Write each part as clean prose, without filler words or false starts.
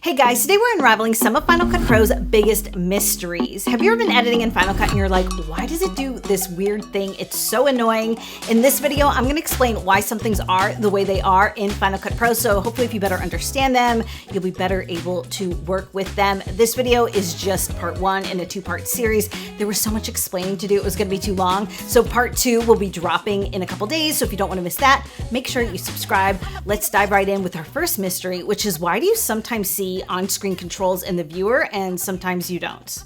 Hey guys, today we're unraveling some of Final Cut Pro's biggest mysteries. Have you ever been editing in Final Cut and you're like, why does it do this weird thing? It's so annoying. In this video, I'm gonna explain why some things are the way they are in Final Cut Pro, so hopefully if you better understand them, you'll be better able to work with them. This video is just part one in a two-part series. There was so much explaining to do, it was gonna be too long. So part two will be dropping in a couple days, so if you don't wanna miss that, make sure you subscribe. Let's dive right in with our first mystery, which is why do you sometimes see on-screen controls in the viewer and sometimes you don't?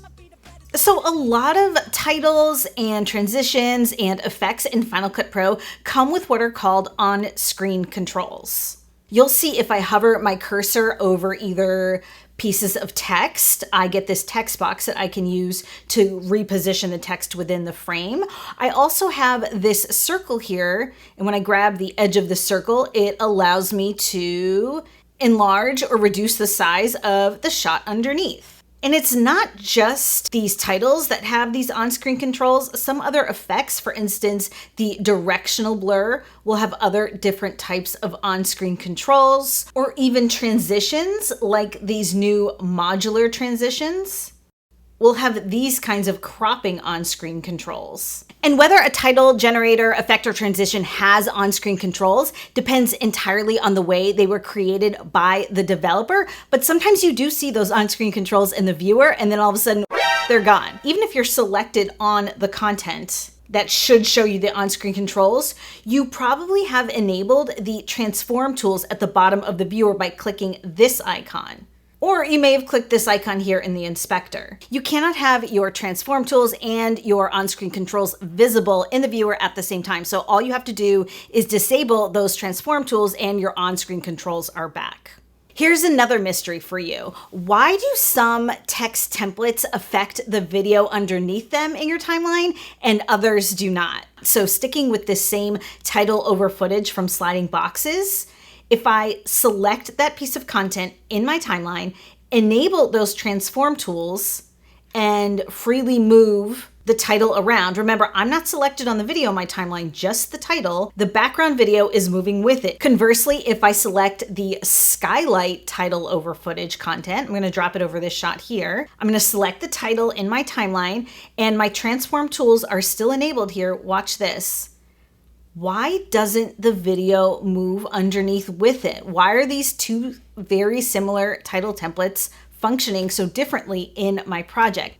So a lot of titles and transitions and effects in Final Cut Pro come with what are called on-screen controls. You'll see if I hover my cursor over either pieces of text, I get this text box that I can use to reposition the text within the frame. I also have this circle here, and when I grab the edge of the circle, it allows me to enlarge or reduce the size of the shot underneath. And it's not just these titles that have these on-screen controls. Some other effects, for instance, the directional blur will have other different types of on-screen controls, or even transitions like these new modular transitions will have these kinds of cropping on-screen controls. And whether a title, generator, effect, or transition has on-screen controls depends entirely on the way they were created by the developer, but sometimes you do see those on-screen controls in the viewer and then all of a sudden, they're gone. Even if you're selected on the content that should show you the on-screen controls, you probably have enabled the transform tools at the bottom of the viewer by clicking this icon. Or you may have clicked this icon here in the inspector. You cannot have your transform tools and your on-screen controls visible in the viewer at the same time. So all you have to do is disable those transform tools and your on-screen controls are back. Here's another mystery for you. Why do some text templates affect the video underneath them in your timeline and others do not? So sticking with this same title over footage from sliding boxes, if I select that piece of content in my timeline, enable those transform tools, and freely move the title around. Remember, I'm not selected on the video in my timeline, just the title. The background video is moving with it. Conversely, if I select the skylight title over footage content, I'm gonna drop it over this shot here. I'm gonna select the title in my timeline and my transform tools are still enabled here. Watch this. Why doesn't the video move underneath with it? Why are these two very similar title templates functioning so differently in my project?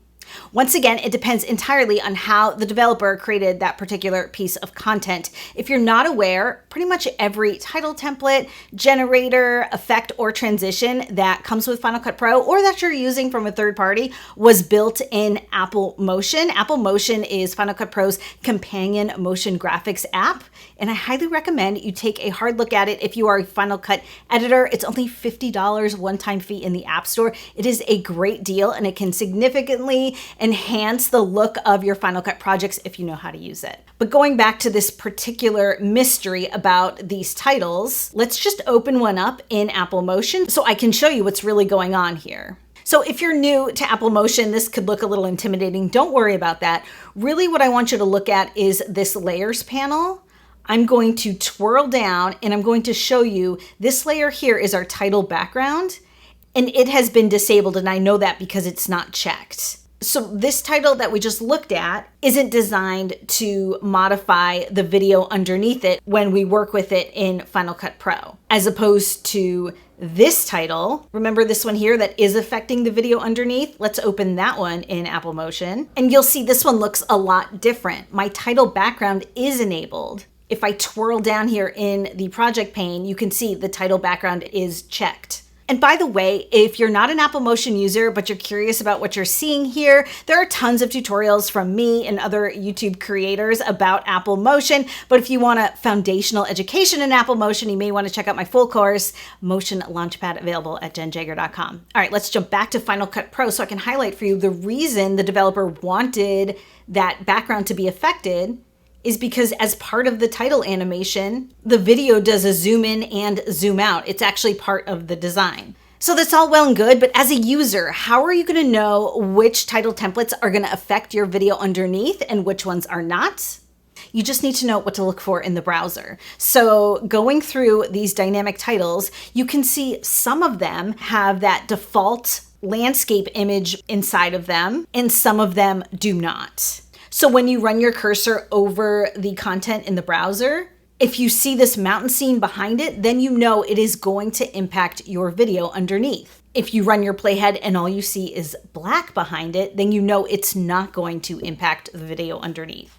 Once again, it depends entirely on how the developer created that particular piece of content. If you're not aware, pretty much every title template, generator, effect, or transition that comes with Final Cut Pro or that you're using from a third party was built in Apple Motion. Apple Motion is Final Cut Pro's companion motion graphics app, and I highly recommend you take a hard look at it if you are a Final Cut editor. It's only $50 one-time fee in the App Store. It is a great deal, and it can significantly enhance the look of your Final Cut projects if you know how to use it. But going back to this particular mystery about these titles, let's just open one up in Apple Motion so I can show you what's really going on here. So if you're new to Apple Motion, this could look a little intimidating. Don't worry about that. Really what I want you to look at is this layers panel. I'm going to twirl down and I'm going to show you this layer here is our title background, and it has been disabled, and I know that because it's not checked. So this title that we just looked at isn't designed to modify the video underneath it when we work with it in Final Cut Pro, as opposed to this title. Remember this one here that is affecting the video underneath? Let's open that one in Apple Motion. And you'll see this one looks a lot different. My title background is enabled. If I twirl down here in the project pane, you can see the title background is checked. And by the way, if you're not an Apple Motion user, but you're curious about what you're seeing here, there are tons of tutorials from me and other YouTube creators about Apple Motion. But if you want a foundational education in Apple Motion, you may want to check out my full course, Motion Launchpad, available at JennJager.com. All right, let's jump back to Final Cut Pro so I can highlight for you the reason the developer wanted that background to be affected is because as part of the title animation, the video does a zoom in and zoom out. It's actually part of the design. So that's all well and good, but as a user, how are you gonna know which title templates are gonna affect your video underneath and which ones are not? You just need to know what to look for in the browser. So going through these dynamic titles, you can see some of them have that default landscape image inside of them, and some of them do not. So when you run your cursor over the content in the browser, if you see this mountain scene behind it, then you know it is going to impact your video underneath. If you run your playhead and all you see is black behind it, then you know it's not going to impact the video underneath.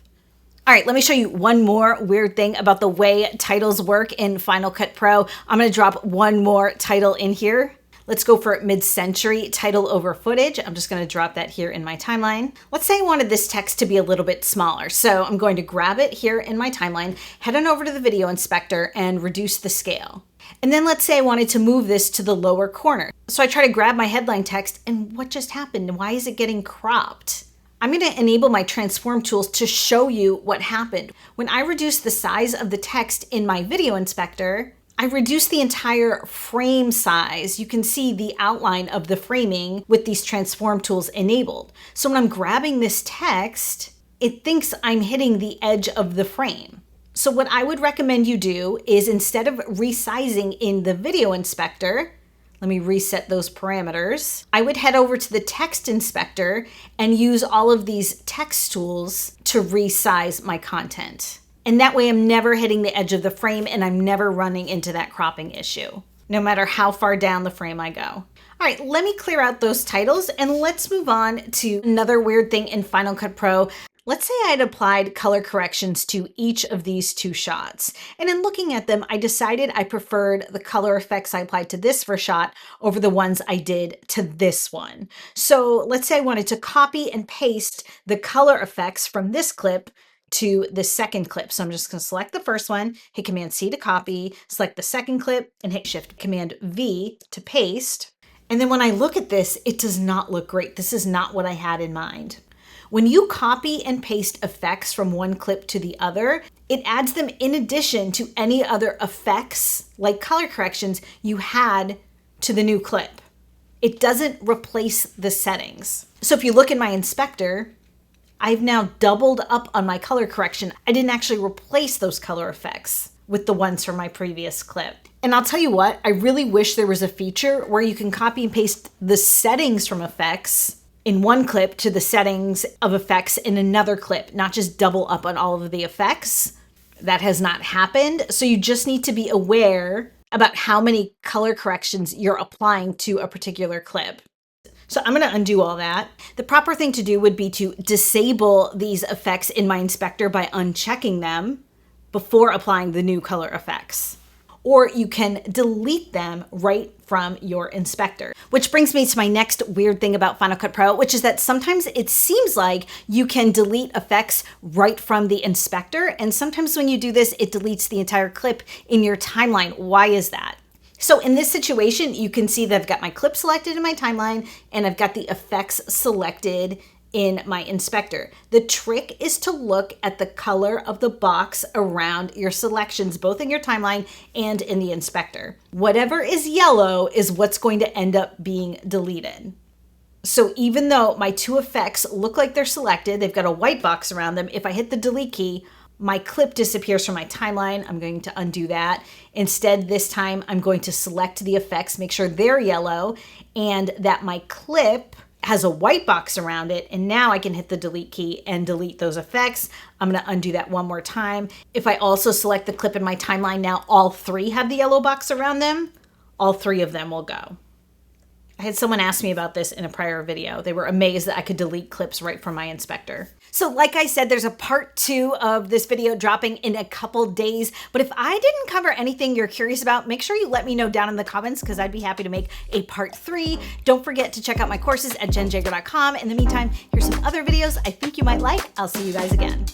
All right, let me show you one more weird thing about the way titles work in Final Cut Pro. I'm gonna drop one more title in here. Let's go for mid-century title over footage. I'm just gonna drop that here in my timeline. Let's say I wanted this text to be a little bit smaller. So I'm going to grab it here in my timeline, head on over to the video inspector and reduce the scale. And then let's say I wanted to move this to the lower corner. So I try to grab my headline text, and what just happened? Why is it getting cropped? I'm going to enable my transform tools to show you what happened. When I reduce the size of the text in my video inspector, I reduce the entire frame size. You can see the outline of the framing with these transform tools enabled. So when I'm grabbing this text, it thinks I'm hitting the edge of the frame. So what I would recommend you do is, instead of resizing in the video inspector, let me reset those parameters. I would head over to the text inspector and use all of these text tools to resize my content. And that way I'm never hitting the edge of the frame and I'm never running into that cropping issue, no matter how far down the frame I go. All right, let me clear out those titles and let's move on to another weird thing in Final Cut Pro. Let's say I had applied color corrections to each of these two shots. And in looking at them, I decided I preferred the color effects I applied to this first shot over the ones I did to this one. So let's say I wanted to copy and paste the color effects from this clip to the second clip. So I'm just going to select the first one, hit Command C to copy, select the second clip, and hit Shift Command V to paste. And then when I look at this, it does not look great. This is not what I had in mind. When you copy and paste effects from one clip to the other, it adds them in addition to any other effects, like color corrections, you had to the new clip. It doesn't replace the settings. So if you look in my inspector, I've now doubled up on my color correction. I didn't actually replace those color effects with the ones from my previous clip. And I'll tell you what, I really wish there was a feature where you can copy and paste the settings from effects in one clip to the settings of effects in another clip, not just double up on all of the effects. That has not happened. So you just need to be aware about how many color corrections you're applying to a particular clip. So I'm going to undo all that. The proper thing to do would be to disable these effects in my inspector by unchecking them before applying the new color effects. Or you can delete them right from your inspector. Which brings me to my next weird thing about Final Cut Pro, which is that sometimes it seems like you can delete effects right from the inspector. And sometimes when you do this, it deletes the entire clip in your timeline. Why is that? So in this situation, you can see that I've got my clip selected in my timeline and I've got the effects selected in my inspector. The trick is to look at the color of the box around your selections, both in your timeline and in the inspector. Whatever is yellow is what's going to end up being deleted. So even though my two effects look like they're selected, they've got a white box around them, if I hit the delete key, my clip disappears from my timeline. I'm going to undo that. Instead, this time I'm going to select the effects, make sure they're yellow, and that my clip has a white box around it, and now I can hit the delete key and delete those effects. I'm going to undo that one more time. If I also select the clip in my timeline, now all three have the yellow box around them. All three of them will go. I had someone ask me about this in a prior video. They were amazed that I could delete clips right from my inspector. So like I said, there's a part 2 of this video dropping in a couple days. But if I didn't cover anything you're curious about, make sure you let me know down in the comments because I'd be happy to make a part 3. Don't forget to check out my courses at jennjager.com. In the meantime, here's some other videos I think you might like. I'll see you guys again.